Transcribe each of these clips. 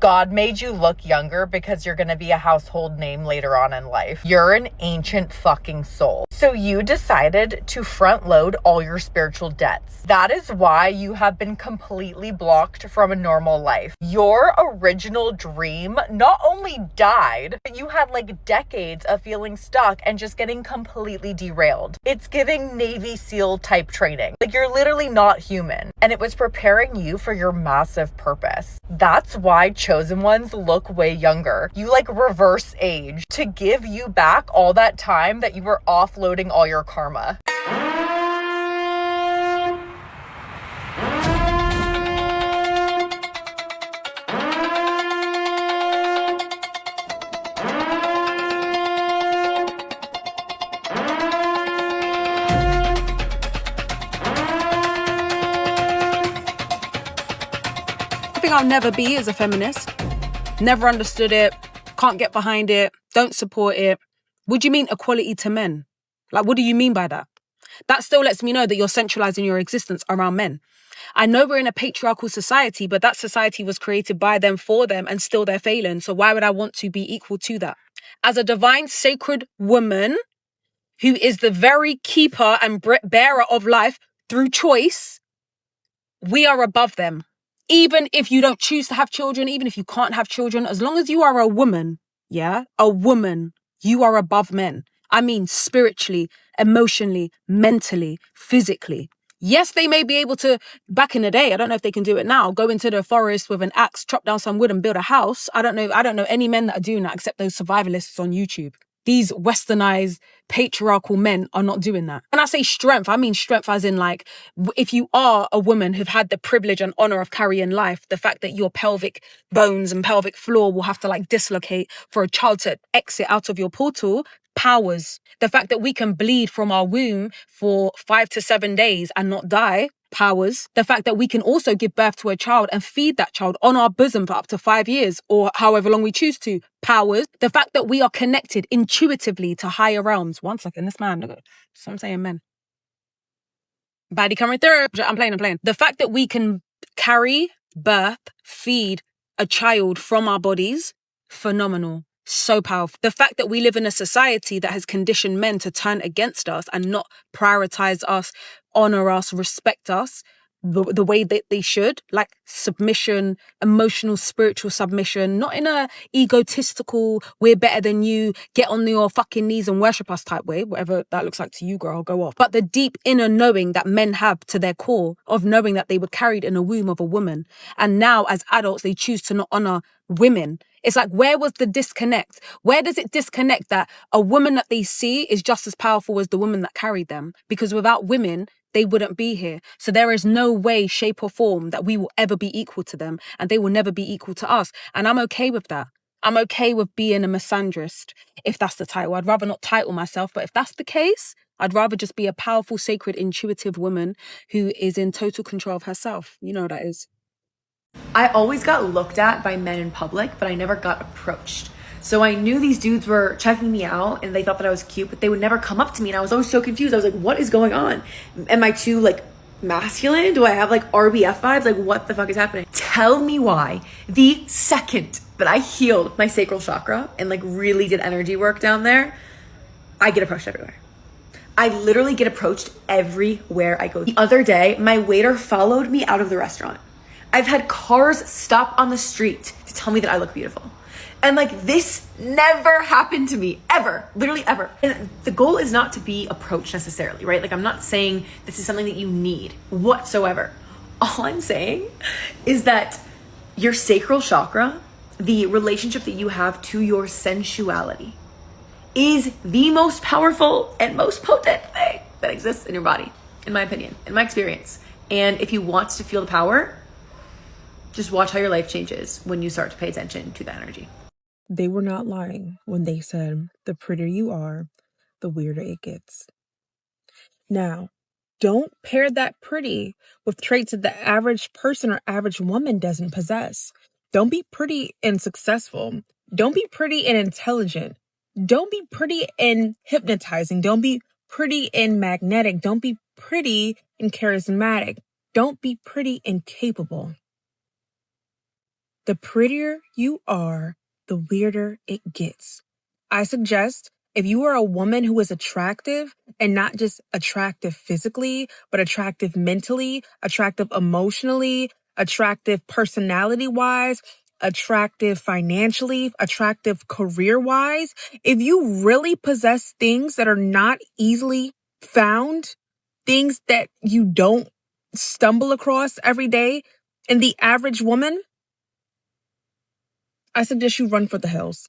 God made you look younger because you're gonna be a household name later on in life. You're an ancient fucking soul. So you decided to front load all your spiritual debts. That is why you have been completely blocked from a normal life. Your original dream not only died, but you had like decades of feeling stuck and just getting completely derailed. It's giving Navy SEAL type training. Like, you're literally not human. And it was preparing you for your massive purpose. That's why chosen ones look way younger. You like reverse age to give you back all that time that you were offloading all your karma. I'll never be as a feminist. Never understood it. Can't get behind it. Don't support it. What do you mean equality to men? Like, what do you mean by that? That still lets me know that you're centralizing your existence around men. I know we're in a patriarchal society, but that society was created by them, for them, and still they're failing. So why would I want to be equal to that? As a divine, sacred woman who is the very keeper and bearer of life through choice, we are above them. Even if you don't choose to have children, even if you can't have children, as long as you are a woman, a woman, you are above men. I mean, spiritually, emotionally, mentally, physically. Yes, they may be able to, back in the day, I don't know if they can do it now, go into the forest with an axe, chop down some wood and build a house. I don't know any men that are doing that except those survivalists on YouTube. These westernized patriarchal men are not doing that. When I say strength, I mean strength as in like, if you are a woman who've had the privilege and honor of carrying life, the fact that your pelvic bones and pelvic floor will have to like dislocate for a child to exit out of your portal, powers. The fact that we can bleed from our womb for 5 to 7 days and not die, powers. The fact that we can also give birth to a child and feed that child on our bosom for up to 5 years or however long we choose to, powers. The fact that we are connected intuitively to higher realms. One second, this man, look, so I'm saying men. Body coming through. I'm playing. The fact that we can carry, birth, feed a child from our bodies, phenomenal. So powerful. The fact that we live in a society that has conditioned men to turn against us and not prioritize us, honor us, respect us the way that they should, like submission, emotional, spiritual submission, not in a egotistical, we're better than you, get on your fucking knees and worship us type way, whatever that looks like to you, girl, go off. But the deep inner knowing that men have to their core of knowing that they were carried in a womb of a woman. And now as adults, they choose to not honor women. It's like, where was the disconnect? Where does it disconnect that a woman that they see is just as powerful as the woman that carried them? Because without women, they wouldn't be here. So there is no way, shape or form that we will ever be equal to them and they will never be equal to us. And I'm okay with that. I'm okay with being a misandrist, if that's the title. I'd rather not title myself, but if that's the case, I'd rather just be a powerful, sacred, intuitive woman who is in total control of herself. You know what that is. I always got looked at by men in public, but I never got approached. So I knew these dudes were checking me out and they thought that I was cute, but they would never come up to me. And I was always so confused. I was like, what is going on? Am I too like masculine? Do I have like RBF vibes? Like, what the fuck is happening? Tell me why the second that I healed my sacral chakra and like really did energy work down there, I get approached everywhere. I literally get approached everywhere I go. The other day, my waiter followed me out of the restaurant. I've had cars stop on the street to tell me that I look beautiful. And like, this never happened to me, ever, literally ever. And the goal is not to be approached necessarily, right? Like, I'm not saying this is something that you need whatsoever. All I'm saying is that your sacral chakra, the relationship that you have to your sensuality, is the most powerful and most potent thing that exists in your body, in my opinion, in my experience. And if you want to feel the power, just watch how your life changes when you start to pay attention to the energy. They were not lying when they said, the prettier you are, the weirder it gets. Now, don't pair that pretty with traits that the average person or average woman doesn't possess. Don't be pretty and successful. Don't be pretty and intelligent. Don't be pretty and hypnotizing. Don't be pretty and magnetic. Don't be pretty and charismatic. Don't be pretty and capable. The prettier you are, the weirder it gets. I suggest if you are a woman who is attractive and not just attractive physically, but attractive mentally, attractive emotionally, attractive personality-wise, attractive financially, attractive career-wise, if you really possess things that are not easily found, things that you don't stumble across every day in the average woman, I suggest you run for the hills.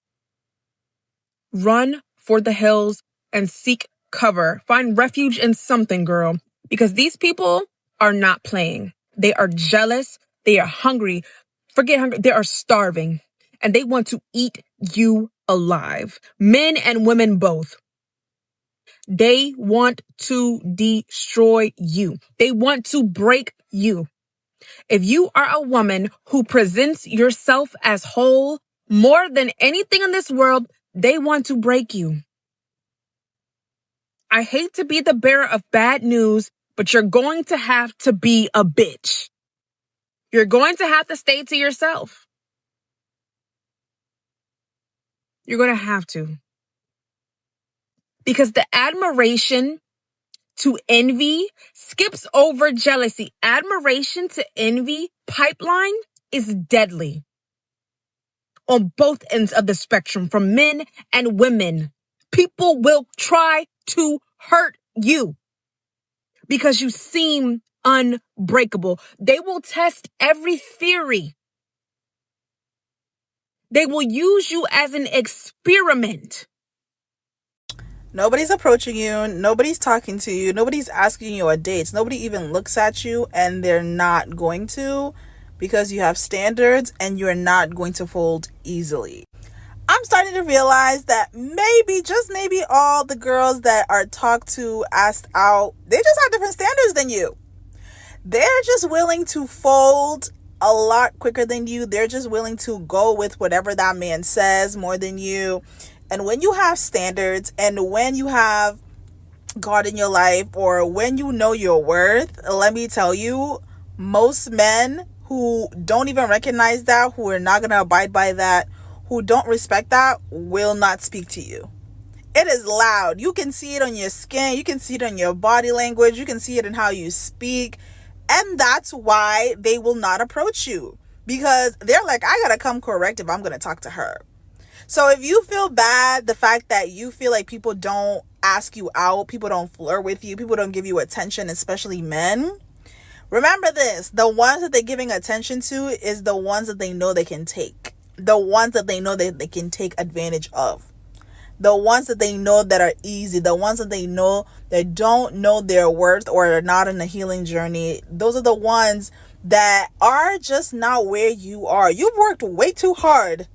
Run for the hills and seek cover. Find refuge in something, girl, because these people are not playing. They are jealous. They are hungry. Forget hungry. They are starving and they want to eat you alive. Men and women both. They want to destroy you. They want to break you. If you are a woman who presents yourself as whole, more than anything in this world, they want to break you. I hate to be the bearer of bad news, but you're going to have to be a bitch. You're going to have to stay to yourself. You're going to have to. Because the admiration to envy skips over jealousy. Admiration to envy pipeline is deadly on both ends of the spectrum, from men and women. People will try to hurt you because you seem unbreakable. They will test every theory. They will use you as an experiment. Nobody's approaching you. Nobody's talking to you. Nobody's asking you on dates. Nobody even looks at you, and they're not going to, because you have standards and you're not going to fold easily. I'm starting to realize that maybe, just maybe, all the girls that are talked to, asked out, they just have different standards than you. They're just willing to fold a lot quicker than you. They're just willing to go with whatever that man says more than you. And when you have standards, and when you have God in your life, or when you know your worth, let me tell you, most men who don't even recognize that, who are not going to abide by that, who don't respect that, will not speak to you. It is loud. You can see it on your skin. You can see it on your body language. You can see it in how you speak. And that's why they will not approach you, because they're like, I got to come correct if I'm going to talk to her. So if you feel bad, the fact that you feel like people don't ask you out, people don't flirt with you, people don't give you attention, especially men, remember this: the ones that they're giving attention to is the ones that they know they can take, the ones that they know that they can take advantage of, the ones that they know that are easy, the ones that they know that don't know their worth or are not in a healing journey. Those are the ones that are just not where you are. You've worked way too hard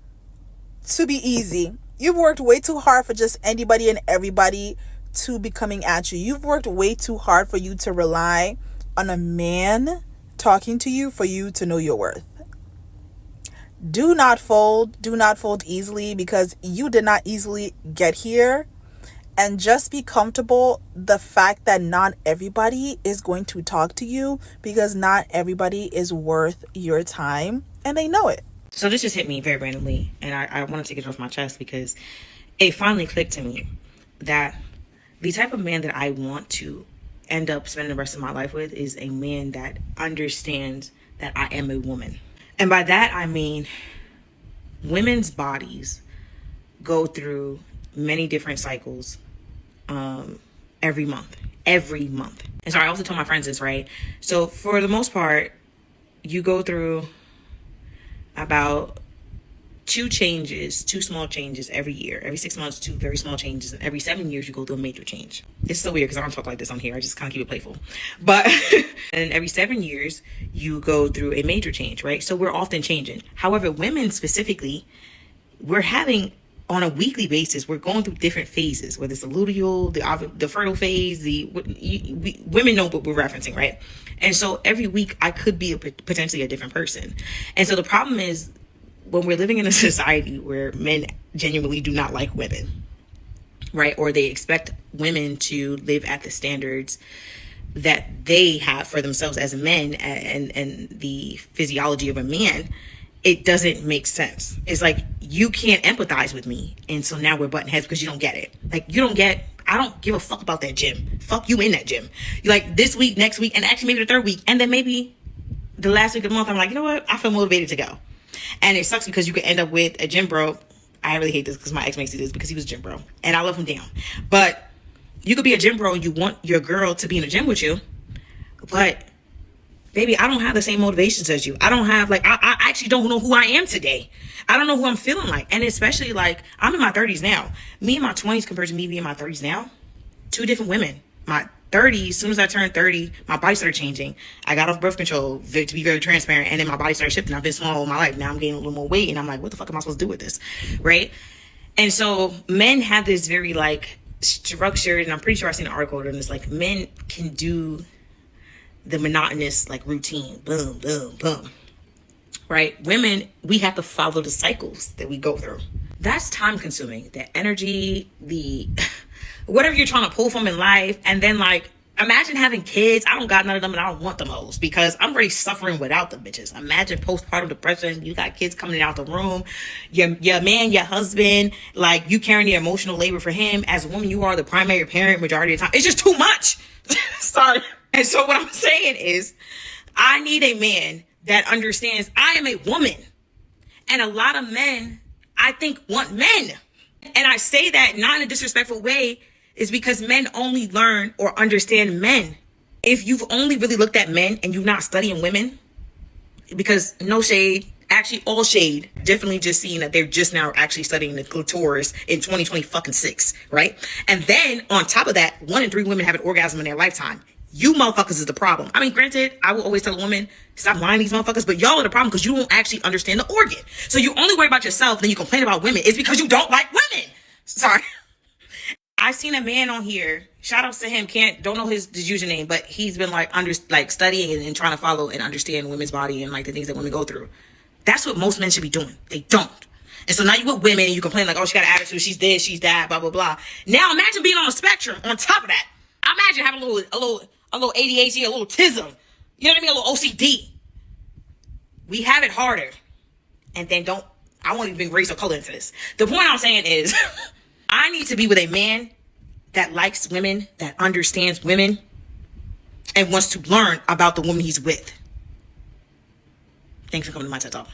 to be easy. You've worked way too hard for just anybody and everybody to be coming at you. You've worked way too hard for you to rely on a man talking to you for you to know your worth. Do not fold. Do not fold easily, because you did not easily get here. And just be comfortable the fact that not everybody is going to talk to you, because not everybody is worth your time, and they know it. So this just hit me very randomly, and I wanted to get it off my chest, because it finally clicked to me that the type of man that I want to end up spending the rest of my life with is a man that understands that I am a woman. And by that, I mean women's bodies go through many different cycles every month. And so I also tell my friends this, right? So for the most part, you go through about two small changes every year. Every 6 months, 2 very small changes. And every 7 years, you go through a major change. It's so weird because I don't talk like this on here. I just kind of keep it playful. But and every 7 years, you go through a major change, right? So we're often changing. However, women specifically, we're having, on a weekly basis, we're going through different phases, whether it's the luteal, the fertile phase, women know what we're referencing, right? And so every week I could be potentially a different person. And so the problem is, when we're living in a society where men genuinely do not like women, right? Or they expect women to live at the standards that they have for themselves as men and the physiology of a man, it doesn't make sense. It's like, you can't empathize with me, and so now we're butting heads because you don't get it. Like, you don't get, I don't give a fuck about that gym. Fuck you in that gym. You like this week, next week, and actually maybe the third week, and then maybe the last week of the month, I'm like, you know what? I feel motivated to go. And it sucks because you could end up with a gym bro. I really hate this because my ex makes me do this because he was a gym bro, and I love him down. But you could be a gym bro and you want your girl to be in the gym with you, but baby, I don't have the same motivations as you. I don't have, like, I actually don't know who I am today. I don't know who I'm feeling like. And especially, like, I'm in my 30s now. Me in my 20s compared to me being in my 30s now, two different women. My 30s, as soon as I turned 30, my body started changing. I got off birth control, to be very transparent, and then my body started shifting. I've been small all my life. Now I'm gaining a little more weight, and I'm like, what the fuck am I supposed to do with this? Right? And so men have this very, like, structured, and I'm pretty sure I seen an article on this, like, men can do the monotonous, like, routine, boom, boom, boom, right? Women, we have to follow the cycles that we go through. That's time consuming. The energy, the whatever you're trying to pull from in life. And then, like, imagine having kids. I don't got none of them, and I don't want them hoes because I'm already suffering without them bitches. Imagine postpartum depression. You got kids coming out the room. Your man, your husband, like, you carrying the emotional labor for him. As a woman, you are the primary parent majority of the time. It's just too much. Sorry. And so what I'm saying is, I need a man that understands I am a woman. And a lot of men, I think, want men. And I say that not in a disrespectful way, is because men only learn or understand men. If you've only really looked at men and you're not studying women, because no shade, actually all shade, definitely just seeing that they're just now actually studying the clitoris in 2026, right? And then on top of that, 1 in 3 women have an orgasm in their lifetime. You motherfuckers is the problem. I mean, granted, I will always tell a woman, stop lying to these motherfuckers, but y'all are the problem because you don't actually understand the organ. So you only worry about yourself, then you complain about women. It's because you don't like women. Sorry. I seen a man on here, shout outs to him, don't know his username, but he's been like studying and trying to follow and understand women's body and like the things that women go through. That's what most men should be doing. They don't. And so now you with women and you complain like, oh, she got an attitude, she's this, she's that, blah, blah, blah. Now imagine being on a spectrum on top of that. Imagine having a little ADHD, a little autism, you know what I mean? A little OCD. We have it harder. And then I won't even bring race or color into this. The point I'm saying is, I need to be with a man that likes women, that understands women, and wants to learn about the woman he's with. Thanks for coming to my TED Talk.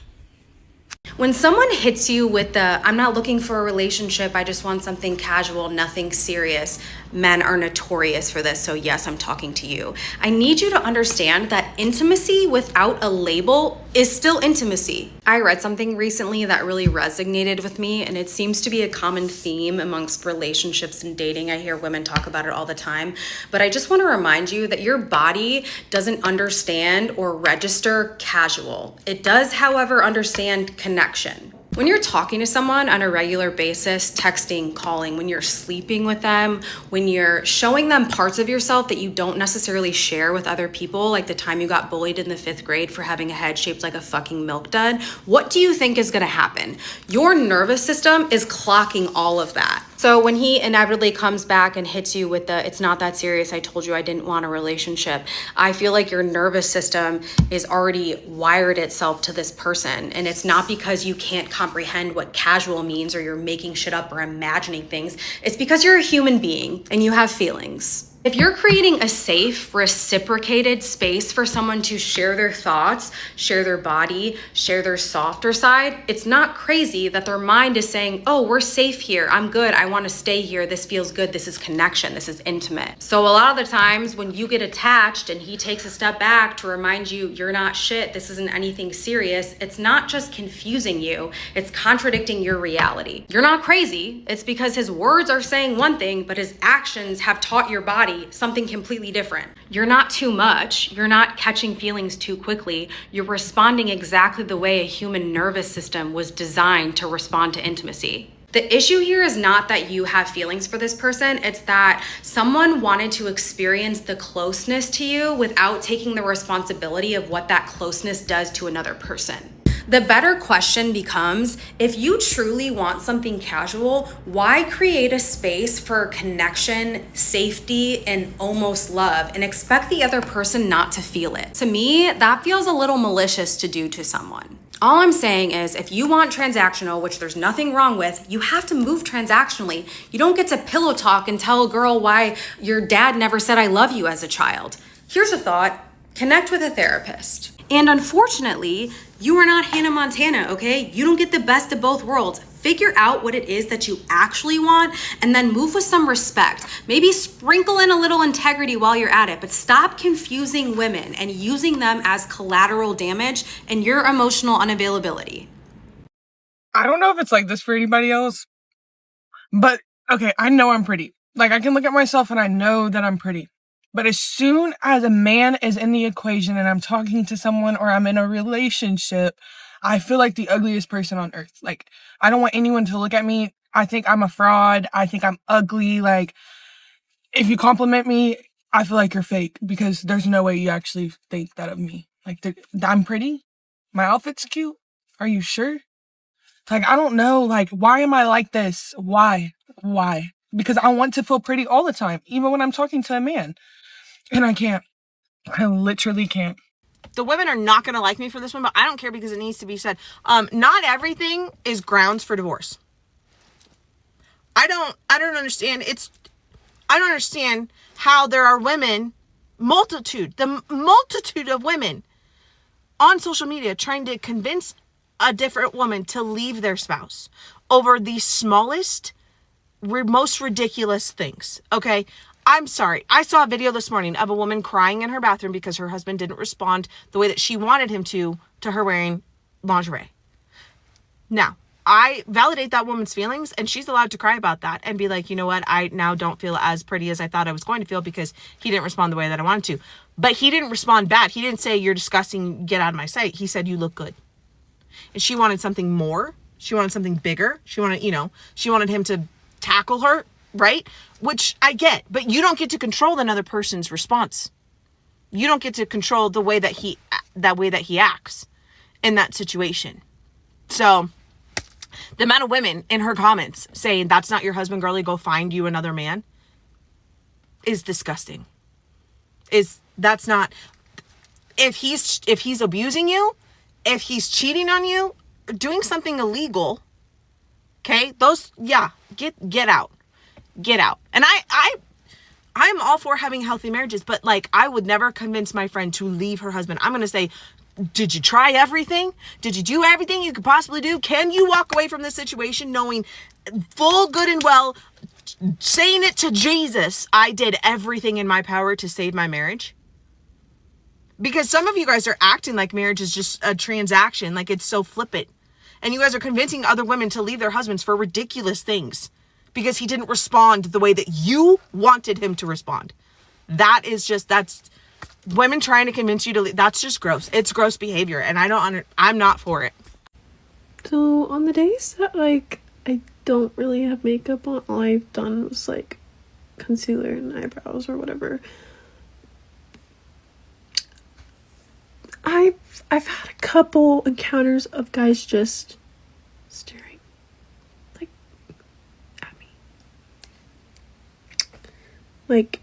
When someone hits you with the, I'm not looking for a relationship, I just want something casual, nothing serious, men are notorious for this, so yes, I'm talking to you. I need you to understand that intimacy without a label is still intimacy. I read something recently that really resonated with me, and it seems to be a common theme amongst relationships and dating. I hear women talk about it all the time, but I just want to remind you that your body doesn't understand or register casual. It does, however, understand connection. When you're talking to someone on a regular basis, texting, calling, when you're sleeping with them, when you're showing them parts of yourself that you don't necessarily share with other people, like the time you got bullied in the 5th grade for having a head shaped like a fucking milk dud, what do you think is gonna happen? Your nervous system is clocking all of that. So when he inevitably comes back and hits you with the, it's not that serious, I told you I didn't want a relationship, I feel like your nervous system is already wired itself to this person. And it's not because you can't comprehend what casual means or you're making shit up or imagining things. It's because you're a human being and you have feelings. If you're creating a safe, reciprocated space for someone to share their thoughts, share their body, share their softer side, it's not crazy that their mind is saying, oh, we're safe here, I'm good, I want to stay here, this feels good, this is connection, this is intimate. So a lot of the times when you get attached and he takes a step back to remind you you're not shit, this isn't anything serious, it's not just confusing you, it's contradicting your reality. You're not crazy, it's because his words are saying one thing, but his actions have taught your body something completely different. You're not too much. You're not catching feelings too quickly. You're responding exactly the way a human nervous system was designed to respond to intimacy. The issue here is not that you have feelings for this person, it's that someone wanted to experience the closeness to you without taking the responsibility of what that closeness does to another person. The better question becomes, if you truly want something casual, why create a space for connection, safety, and almost love and expect the other person not to feel it? To me, that feels a little malicious to do to someone. All I'm saying is if you want transactional, which there's nothing wrong with, you have to move transactionally. You don't get to pillow talk and tell a girl why your dad never said I love you as a child. Here's a thought. Connect with a therapist. And unfortunately, you are not Hannah Montana, okay? You don't get the best of both worlds. Figure out what it is that you actually want and then move with some respect. Maybe sprinkle in a little integrity while you're at it, but stop confusing women and using them as collateral damage and your emotional unavailability. I don't know if it's like this for anybody else, but okay, I know I'm pretty. Like, I can look at myself and I know that I'm pretty. But as soon as a man is in the equation and I'm talking to someone or I'm in a relationship, I feel like the ugliest person on earth. Like, I don't want anyone to look at me. I think I'm a fraud. I think I'm ugly. Like, if you compliment me, I feel like you're fake because there's no way you actually think that of me. Like, I'm pretty. My outfit's cute. Are you sure? Like, I don't know. Like, why am I like this? Why? Because I want to feel pretty all the time, even when I'm talking to a man. And I can't. I literally can't. The women are not going to like me for this one, but I don't care because it needs to be said. Not everything is grounds for divorce. I don't understand. I don't understand how there are women, the multitude of women on social media trying to convince a different woman to leave their spouse over the smallest, most ridiculous things. Okay. I'm sorry. I saw a video this morning of a woman crying in her bathroom because her husband didn't respond the way that she wanted him to her wearing lingerie. Now, I validate that woman's feelings and she's allowed to cry about that and be like, you know what? I now don't feel as pretty as I thought I was going to feel because he didn't respond the way that I wanted to. But he didn't respond bad. He didn't say, you're disgusting, get out of my sight. He said, you look good. And she wanted something more. She wanted something bigger. She wanted him to tackle her, right? Which I get, but you don't get to control another person's response. You don't get to control the way that he acts in that situation. So the amount of women in her comments saying that's not your husband, girlie, go find you another man is disgusting. That's not, if he's abusing you, if he's cheating on you, doing something illegal, okay, get out. And I'm all for having healthy marriages, but like, I would never convince my friend to leave her husband. I'm going to say, did you try everything? Did you do everything you could possibly do? Can you walk away from this situation knowing full good and well, saying it to Jesus, I did everything in my power to save my marriage? Because some of you guys are acting like marriage is just a transaction, like it's so flippant. And you guys are convincing other women to leave their husbands for ridiculous things because he didn't respond the way that you wanted him to respond. That's women trying to convince you to leave. That's just gross. It's gross behavior. And I'm not for it. So on the days that like I don't really have makeup on, all I've done was like concealer and eyebrows or whatever. I've had a couple encounters of guys just staring like at me. Like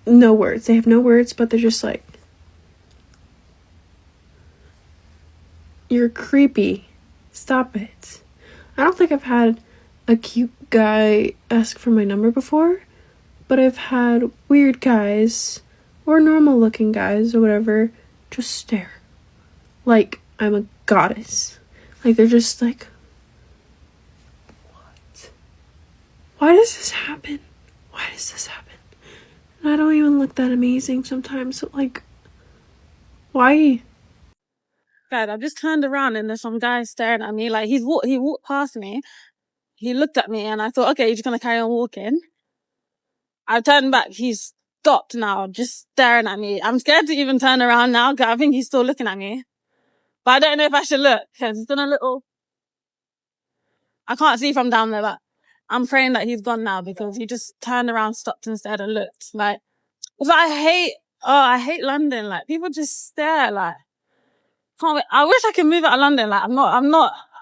no words. They have no words, but they're just like, you're creepy. Stop it. I don't think I've had a cute guy ask for my number before, but I've had weird guys or normal looking guys or whatever just stare like I'm a goddess. Like they're just like, what? Why does this happen? And I don't even look that amazing sometimes. So like, why? God, I just turned around and there's some guy staring at me. Like he walked past me. He looked at me and I thought, okay, you're just gonna carry on walking. I turned back. He's stopped now, just staring at me. I'm scared to even turn around now because I think he's still looking at me. But I don't know if I should look because he's done a little. I can't see from down there, but I'm praying that he's gone now because he just turned around, stopped instead and looked. Like, I hate London. Like, people just stare. Like, can't wait. I wish I could move out of London. Like,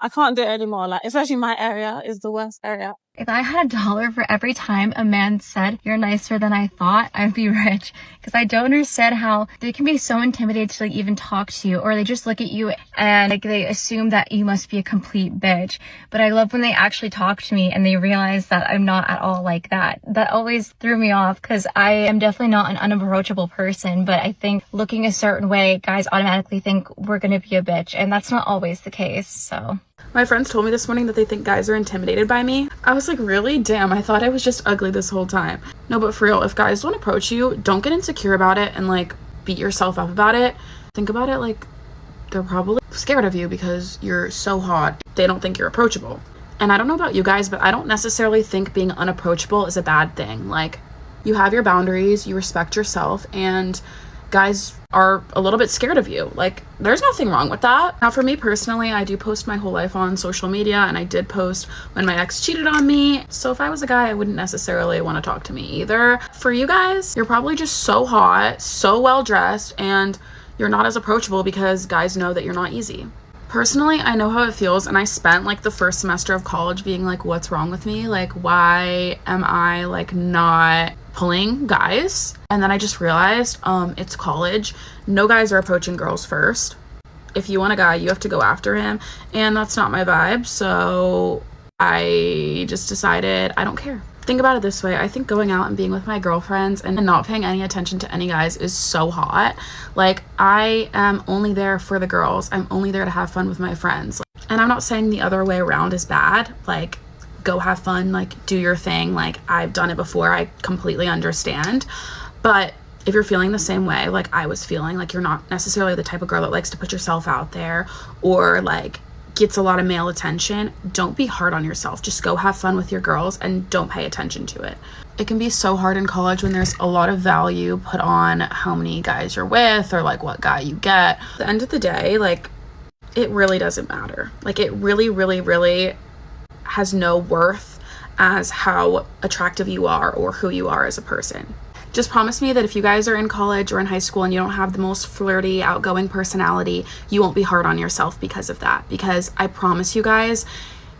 I can't do it anymore. Like, especially my area is the worst area. If I had $1 for every time a man said, "You're nicer than I thought," I'd be rich. Because I don't understand how they can be so intimidated to like even talk to you, or they just look at you and like they assume that you must be a complete bitch. But I love when they actually talk to me and they realize that I'm not at all like that. That always threw me off because I am definitely not an unapproachable person, but I think looking a certain way, guys automatically think we're gonna be a bitch, and that's not always the case, so. My friends told me this morning that they think guys are intimidated by me. I was like, really? Damn, I thought I was just ugly this whole time. No, but for real, if guys don't approach you, don't get insecure about it and like beat yourself up about it. Think about it like they're probably scared of you because you're so hot. They don't think you're approachable. And I don't know about you guys, but I don't necessarily think being unapproachable is a bad thing. Like, you have your boundaries, you respect yourself, and guys are a little bit scared of you. Like, there's nothing wrong with that. Now, for me personally, I do post my whole life on social media, and I did post when my ex cheated on me. So if I was a guy, I wouldn't necessarily want to talk to me either. For you guys, you're probably just so hot, so well dressed, and you're not as approachable because guys know that you're not easy. Personally, I know how it feels, and I spent like the first semester of college being like, what's wrong with me? Like, why am I like not pulling guys? And then I just realized it's college. No guys are approaching girls first. If you want a guy, you have to go after him, and that's not my vibe. So I just decided I don't care. Think about it this way. I think going out and being with my girlfriends and not paying any attention to any guys is so hot. Like, I am only there for the girls. I'm only there to have fun with my friends. And I'm not saying the other way around is bad. Like, go have fun, like, do your thing. Like, I've done it before. I completely understand. But if you're feeling the same way, like I was feeling, like you're not necessarily the type of girl that likes to put yourself out there or like gets a lot of male attention, don't be hard on yourself. Just go have fun with your girls and don't pay attention to it. It can be so hard in college when there's a lot of value put on how many guys you're with or like what guy you get. At the end of the day, like, it really doesn't matter. Like, it really, really, really has no worth as how attractive you are or who you are as a person. Just promise me that if you guys are in college or in high school and you don't have the most flirty, outgoing personality, you won't be hard on yourself because of that. Because I promise you guys,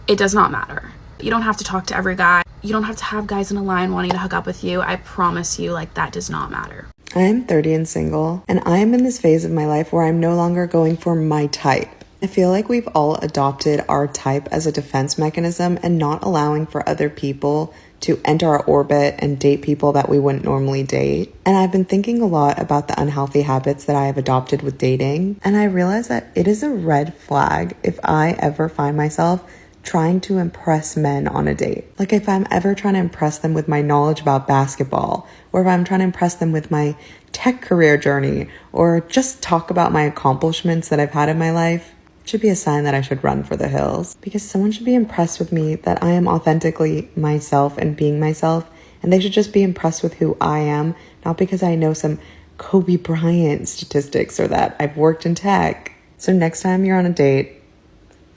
it does not matter. You don't have to talk to every guy. You don't have to have guys in a line wanting to hook up with you. I promise you, like, that does not matter. I am 30 and single, and I am in this phase of my life where I'm no longer going for my type. I feel like we've all adopted our type as a defense mechanism and not allowing for other people to enter our orbit and date people that we wouldn't normally date. And I've been thinking a lot about the unhealthy habits that I have adopted with dating. And I realize that it is a red flag if I ever find myself trying to impress men on a date. Like, if I'm ever trying to impress them with my knowledge about basketball, or if I'm trying to impress them with my tech career journey, or just talk about my accomplishments that I've had in my life, it should be a sign that I should run for the hills, because someone should be impressed with me that I am authentically myself and being myself, and they should just be impressed with who I am, not because I know some Kobe Bryant statistics or that I've worked in tech. So next time you're on a date,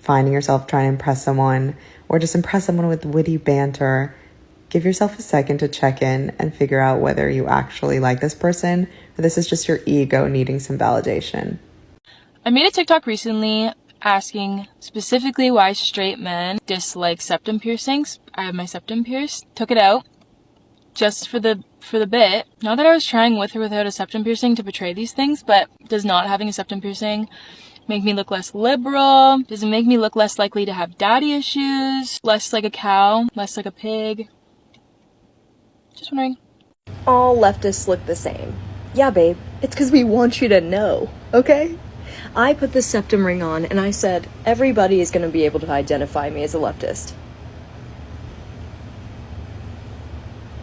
finding yourself trying to impress someone or just impress someone with witty banter, give yourself a second to check in and figure out whether you actually like this person or this is just your ego needing some validation. I made a TikTok recently asking specifically why straight men dislike septum piercings. I have my septum pierced. Took it out just for the bit. Not that I was trying with or without a septum piercing to portray these things, but does not having a septum piercing make me look less liberal? Does it make me look less likely to have daddy issues? Less like a cow? Less like a pig? Just wondering. All leftists look the same. Yeah, babe, it's because we want you to know, okay? I put the septum ring on and I said, everybody is going to be able to identify me as a leftist.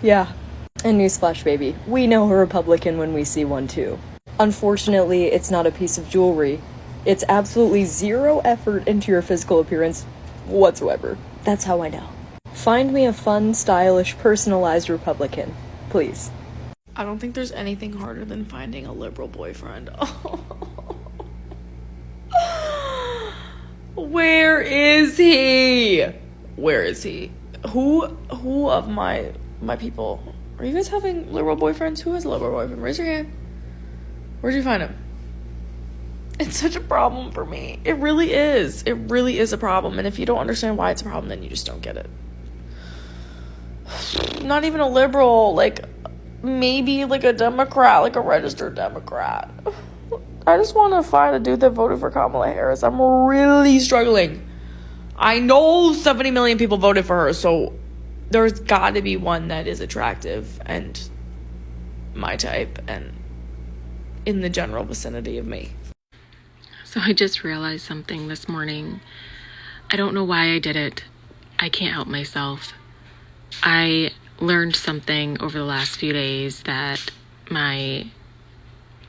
Yeah. And newsflash, baby, we know a Republican when we see one too. Unfortunately, it's not a piece of jewelry. It's absolutely zero effort into your physical appearance whatsoever. That's how I know. Find me a fun, stylish, personalized Republican, please. I don't think there's anything harder than finding a liberal boyfriend. Where is he? Where is he? Who of my people? Are you guys having liberal boyfriends? Who has a liberal boyfriend? Raise your hand. Where'd you find him? It's such a problem for me. It really is. It really is a problem. And if you don't understand why it's a problem, then you just don't get it. not even a liberal, like maybe like a Democrat, like a registered Democrat. I just want to find a dude that voted for Kamala Harris. I'm really struggling. I know 70 million people voted for her, so there's got to be one that is attractive and my type and in the general vicinity of me. So I just realized something this morning. I don't know why I did it. I can't help myself. I learned something over the last few days that my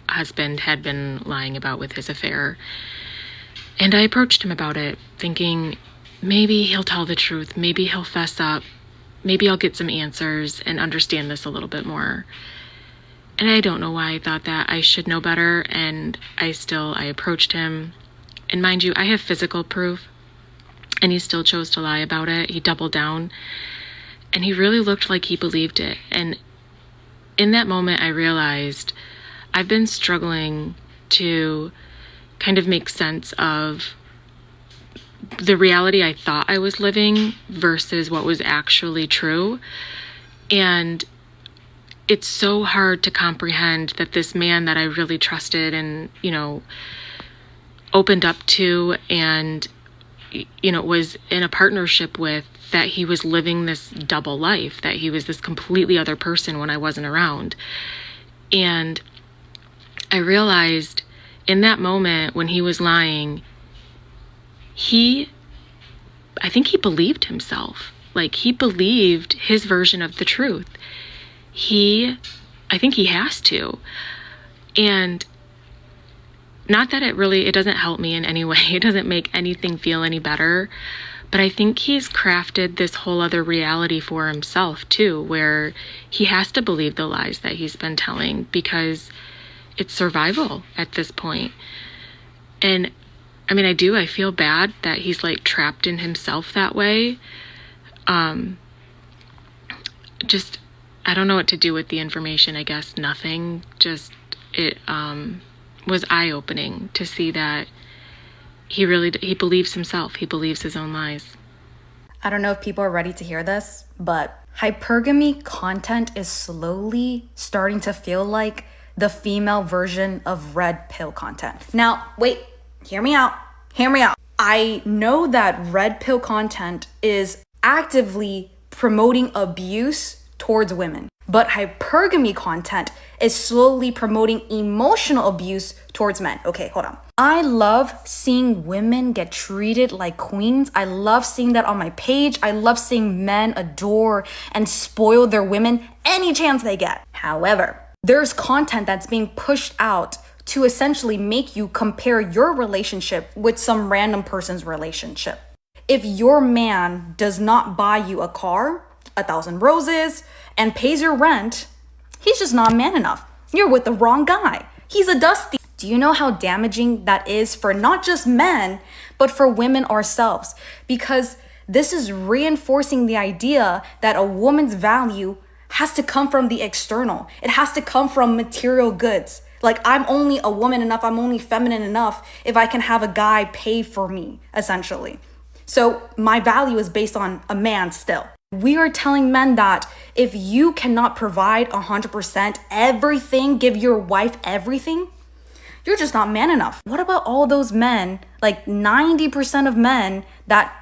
husband had been lying about with his affair. And I approached him about it, thinking maybe he'll tell the truth, maybe he'll fess up, maybe I'll get some answers and understand this a little bit more. And I don't know why I thought that. I should know better, and I approached him. And mind you, I have physical proof, and he still chose to lie about it. He doubled down, and he really looked like he believed it. And in that moment, I realized I've been struggling to kind of make sense of the reality I thought I was living versus what was actually true. And it's so hard to comprehend that this man that I really trusted and, opened up to and, was in a partnership with, that he was living this double life, that he was this completely other person when I wasn't around. And I realized in that moment when he was lying, I think he believed himself. Like, he believed his version of the truth. I think he has to. And not that it doesn't help me in any way. It doesn't make anything feel any better. But I think he's crafted this whole other reality for himself too, where he has to believe the lies that he's been telling because it's survival at this point. And I feel bad that he's like trapped in himself that way. I don't know what to do with the information. I guess nothing. Just it was eye-opening to see that he believes himself. He believes his own lies. I don't know if people are ready to hear this, but hypergamy content is slowly starting to feel like the female version of red pill content. Now, wait, hear me out. I know that red pill content is actively promoting abuse towards women, but hypergamy content is slowly promoting emotional abuse towards men. Okay, hold on. I love seeing women get treated like queens. I love seeing that on my page. I love seeing men adore and spoil their women any chance they get. However, there's content that's being pushed out to essentially make you compare your relationship with some random person's relationship. If your man does not buy you a car, 1,000 roses, and pays your rent, he's just not man enough. You're with the wrong guy. He's a dusty. Do you know how damaging that is for not just men, but for women ourselves? Because this is reinforcing the idea that a woman's value has to come from the external. It has to come from material goods. Like, I'm only a woman enough, I'm only feminine enough if I can have a guy pay for me, essentially. So my value is based on a man still. We are telling men that if you cannot provide 100% everything, give your wife everything, you're just not man enough. What about all those men, like 90% of men that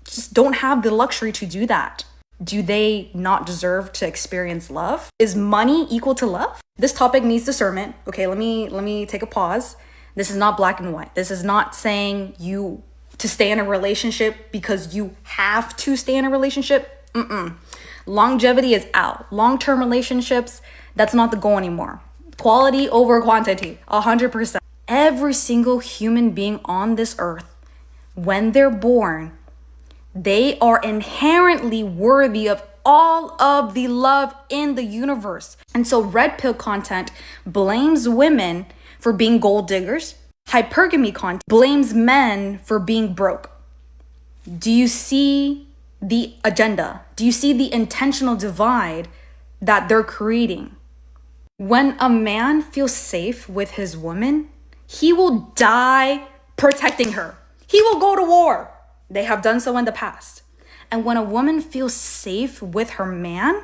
just don't have the luxury to do that? Do they not deserve to experience love? Is money equal to love? This topic needs discernment. Okay, let me take a pause. This is not black and white. This is not saying you to stay in a relationship because you have to stay in a relationship. Longevity is out. Long-term relationships, that's not the goal anymore. Quality over quantity, 100%. Every single human being on this earth, when they're born, they are inherently worthy of all of the love in the universe. And so red pill content blames women for being gold diggers. Hypergamy content blames men for being broke. Do you see the agenda? Do you see the intentional divide that they're creating? When a man feels safe with his woman, he will die protecting her. He will go to war. They have done so in the past. And when a woman feels safe with her man,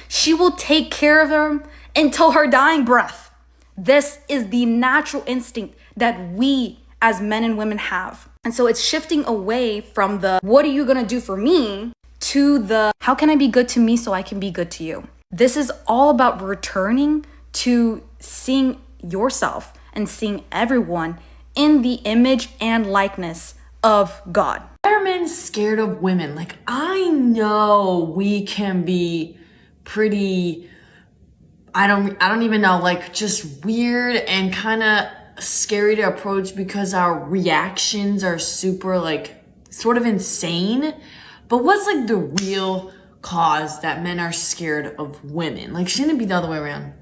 she will take care of him until her dying breath. This is the natural instinct that we as men and women have. And so it's shifting away from the, what are you gonna do for me, to the, how can I be good to me so I can be good to you? This is all about returning to seeing yourself and seeing everyone in the image and likeness of God. Why are men scared of women? Like, I know we can be pretty, I don't even know, like just weird and kind of scary to approach because our reactions are super like sort of insane. But what's like the real cause that men are scared of women? Like, shouldn't it be the other way around?